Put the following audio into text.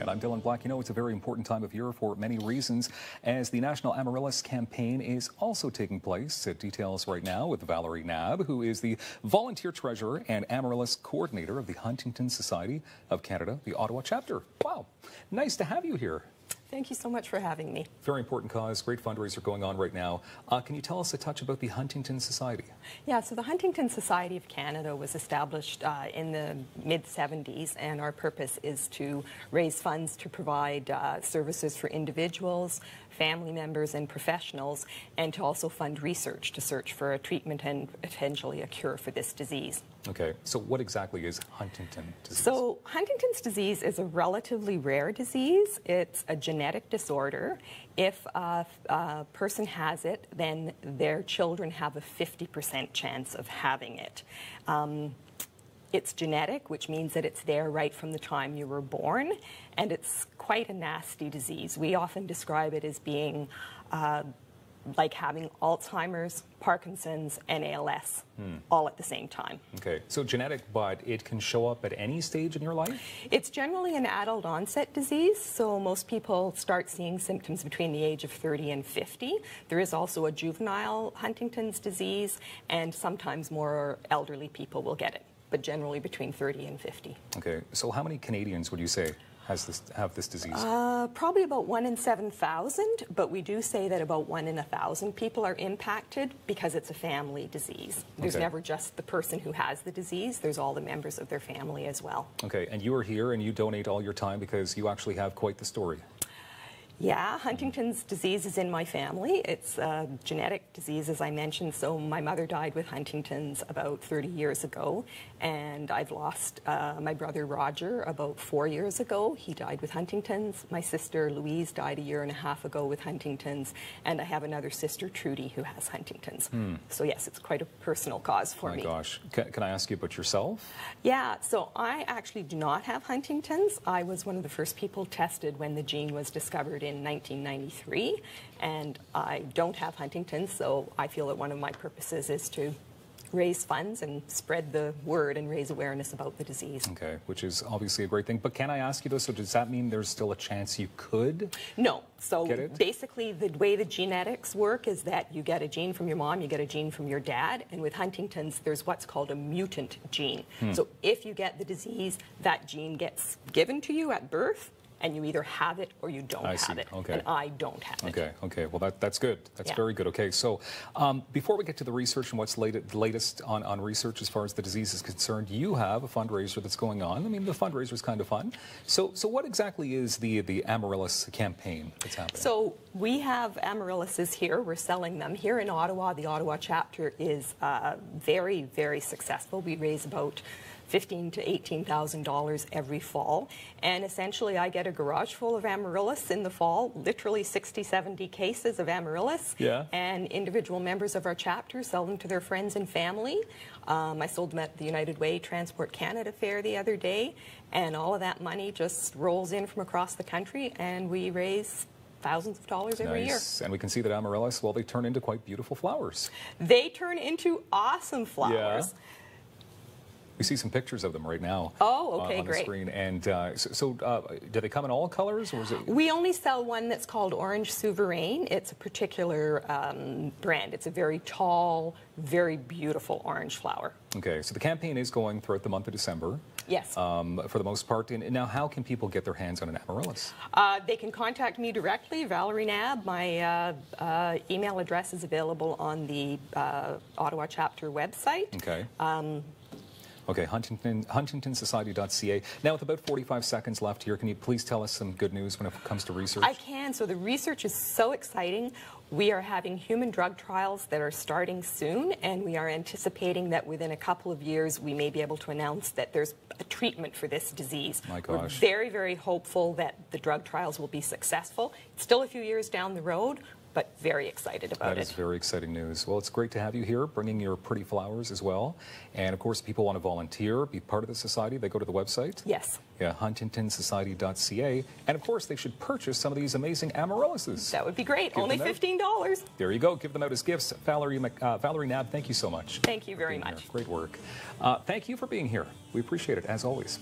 And I'm Dylan Black. You know, it's a very important time of year for many reasons, as the National Amaryllis campaign is also taking place. Details right now with Valerie Nabb, who is the volunteer treasurer and Amaryllis coordinator of the Huntington Society of Canada, the Ottawa Chapter. Wow, nice to have you here. Thank you so much for having me. Very important cause, great fundraiser going on right now. Can you tell us a touch about the Huntington Society? Yeah, so the Huntington Society of Canada was established in the mid-70s, and our purpose is to raise funds to provide services for individuals, family members, and professionals, and to also fund research to search for a treatment and potentially a cure for this disease. Okay, so what exactly is Huntington disease? So Huntington's disease is a relatively rare disease. It's a genetic disorder. If a person has it, then their children have a 50% chance of having it. It's genetic, which means that it's there right from the time you were born, and it's quite a nasty disease. We often describe it as being like having Alzheimer's, Parkinson's, and ALS all at the same time. Okay, so genetic, but it can show up at any stage in your life? It's generally an adult onset disease, so most people start seeing symptoms between the age of 30 and 50. There is also a juvenile Huntington's disease, and sometimes more elderly people will get it, but generally between 30 and 50. Okay, so how many Canadians would you say have this disease? Probably about 1 in 7,000, but we do say that about 1 in 1,000 people are impacted because it's a family disease. There's never just the person who has the disease, there's all the members of their family as well. Okay, and you are here and you donate all your time because you actually have quite the story. Yeah, Huntington's disease is in my family. It's a genetic disease, as I mentioned. So my mother died with Huntington's about 30 years ago, and I've lost my brother Roger about 4 years ago. He died with Huntington's. My sister Louise died 1.5 years ago with Huntington's, and I have another sister, Trudy, who has Huntington's. So yes, it's quite a personal cause for me. My gosh. Can I ask you about yourself? Yeah, so I actually do not have Huntington's. I was one of the first people tested when the gene was discovered in 1993, and I don't have Huntington's, so I feel that one of my purposes is to raise funds and spread the word and raise awareness about the disease. Okay, which is obviously a great thing. But can I ask you though, so does that mean there's still a chance you could No. So get it? Basically the way the genetics work is that you get a gene from your mom, you get a gene from your dad, and with Huntington's there's what's called a mutant gene. So if you get the disease, that gene gets given to you at birth, and you either have it or you don't have it. Okay. And I don't have it. Okay. Well, that's good. That's very good. Okay, so before we get to the research and what's the latest on research as far as the disease is concerned, you have a fundraiser that's going on. I mean, the fundraiser is kind of fun. So what exactly is the Amaryllis campaign that's happening? So we have Amaryllises here. We're selling them here in Ottawa. The Ottawa chapter is very, very successful. We raise about $15,000 to $18,000 every fall, and essentially I get a garage full of Amaryllis in the fall, literally 60, 70 cases of Amaryllis, and individual members of our chapter sell them to their friends and family. I sold them at the United Way Transport Canada Fair the other day, and all of that money just rolls in from across the country, and we raise thousands of dollars every year. And we can see that Amaryllis, well, they turn into quite beautiful flowers. They turn into awesome flowers. Yeah. We see some pictures of them right now. Oh, okay, on the great. screen. And do they come in all colors, or is it? We only sell one that's called Orange Souverain. It's a particular brand. It's a very tall, very beautiful orange flower. Okay, so the campaign is going throughout the month of December. Yes. For the most part. And now, how can people get their hands on an Amaryllis? They can contact me directly, Valerie Nabb. My email address is available on the Ottawa Chapter website. Okay. Okay, Huntingtonsociety.ca. Now, with about 45 seconds left here, can you please tell us some good news when it comes to research? I can. So the research is so exciting. We are having human drug trials that are starting soon, and we are anticipating that within a couple of years we may be able to announce that there's a treatment for this disease. My gosh. We're very, very hopeful that the drug trials will be successful. It's still a few years down the road, but very excited about it. That is very exciting news. Well, it's great to have you here, bringing your pretty flowers as well. And of course, if people want to volunteer, be part of the society, they go to the website. Yes. Yeah, huntingtonsociety.ca. And of course, they should purchase some of these amazing Amaryllises. That would be great. Only $15. There you go. Give them out as gifts. Valerie Nabb, thank you so much. Thank you very much. Great work. Thank you for being here. We appreciate it, as always.